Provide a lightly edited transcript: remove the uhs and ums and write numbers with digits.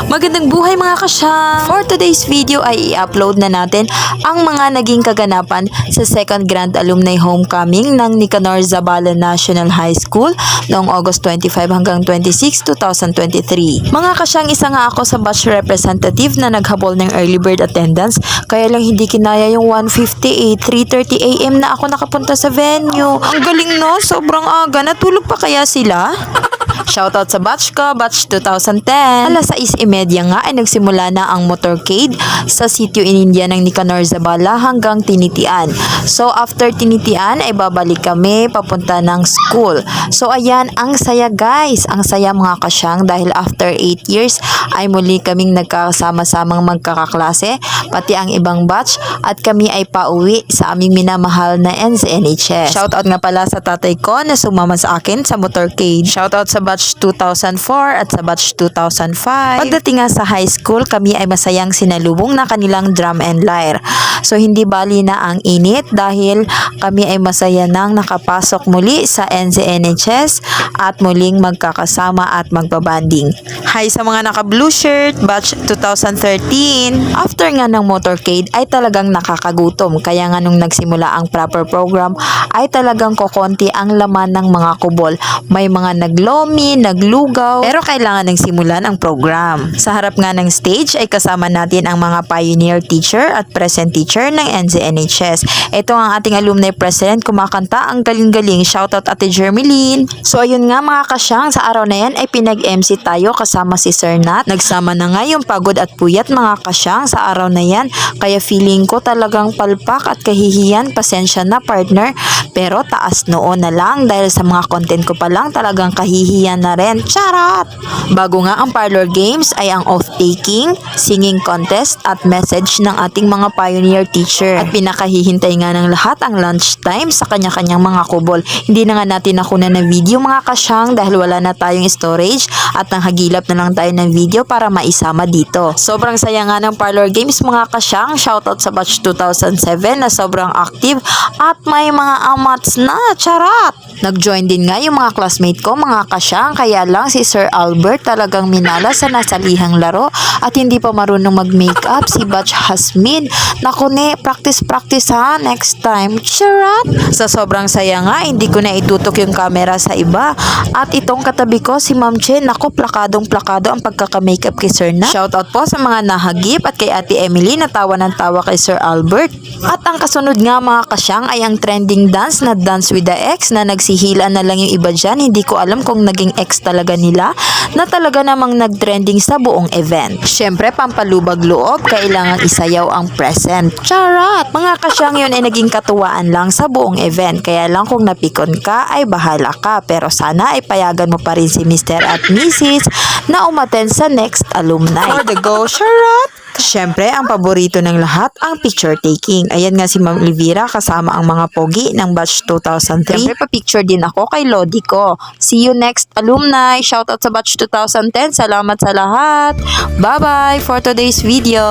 Magandang buhay mga kasyang! For today's video ay i-upload na natin ang mga naging kaganapan sa second Grand Alumni Homecoming ng Nicanor Zabala National High School noong August 25 hanggang 26, 2023. Mga kasyang, isa nga ako sa batch representative na naghabol ng early bird attendance, kaya lang hindi kinaya yung 1:58, 3:30 AM na ako nakapunta sa venue. Ang galing no, sobrang aga. Natulog pa kaya sila? Shoutout sa batch ko, batch 2010. Alas 6:30 nga ay nagsimula na ang motorcade sa sitio in India ng Nicanor Zabala hanggang Tinitian. So after Tinitian ay babalik kami papunta ng school. So ayan, ang saya guys, ang saya mga kasyang dahil after 8 years ay muli kaming nagkakasama-samang magkakaklase, pati ang ibang batch, at kami ay pauwi sa aming minamahal na NCNHS. Shoutout nga pala sa tatay ko na sumama sa akin sa motorcade. Shoutout sa batch 2004 at sa batch 2005. Pagdating nga sa high school, kami ay masayang sinalubong na kanilang drum and lyre. So hindi bali na ang init dahil kami ay masaya nang nakapasok muli sa NCNHS at muling magkakasama at magbabanding. Hi sa mga naka blue shirt, batch 2013. After nga ng motorcade ay talagang nakakagutom, kaya nga nung nagsimula ang proper program ay talagang kokonti ang laman ng mga kubol. May mga naglomi, naglugaw, pero kailangan ng simulan ang program. Sa harap nga ng stage ay kasama natin ang mga pioneer teacher at present teacher ng NCNHS. Ito ang ating alumni president, kumakanta ang galing-galing. Shoutout Ate Jermeline. So ayun nga mga kasyang, sa araw na yan ay pinag-MC tayo kasama si Sir Nat. Nagsama na nga yung pagod at puyat mga kasyang sa araw na yan, kaya feeling ko talagang palpak at kahihiyan. Pasensya na partner, pero taas noon na lang dahil sa mga content ko pa lang talagang kahihiyan na rin. Charot! Bago nga ang parlor games ay ang oath-taking, singing contest at message ng ating mga pioneer teacher. At pinakahihintay nga ng lahat ang lunchtime sa kanya-kanyang mga kubol. Hindi na nga natin nakunan ng video mga kasyang dahil wala na tayong storage at nanghagilap na lang tayo ng video para maisama dito. Sobrang saya nga ng parlor games mga kasyang. Shoutout sa batch 2007 na sobrang active at may mga amats na. Charot! Nag-join din nga yung mga classmate ko mga kasyang, kaya lang si Sir Albert talagang minala sa nasalihang laro at hindi pa marunong mag-makeup si batch Hasmin. Naku ne, practice ha, next time. Charot! Sa sobrang saya nga, hindi ko na itutok yung camera sa iba. At itong katabi ko, si Ma'am Chen, naku, plakadong-plakado ang pagkaka-makeup kay Sir Na. Shoutout po sa mga nahagip at kay Ate Emily na tawa ng tawa kay Sir Albert. At ang kasunod nga mga kasyang ay ang trending dance na Dance with the Ex na nagsihila na lang yung iba dyan. Hindi ko alam kung naging ex talaga nila na talaga namang nag-trending sa buong event. Syempre, pampalubag loob, kailangan isayaw ang present. Charot! Mga kasyang, yun ay naging katuwaan lang sa buong event. Kaya lang kung napikon ka ay bahala ka. Pero sana ay payagan mo pa rin si Mr. at Mrs. na umattend sa next alumni. For the go, charot! Siyempre, ang paborito ng lahat, ang picture taking. Ayan nga si Ma'am Elvira kasama ang mga pogi ng batch 2003. Siyempre, pa-picture din ako kay Lodi ko. See you next alumni. Shoutout sa batch 2010. Salamat sa lahat. Bye-bye for today's video.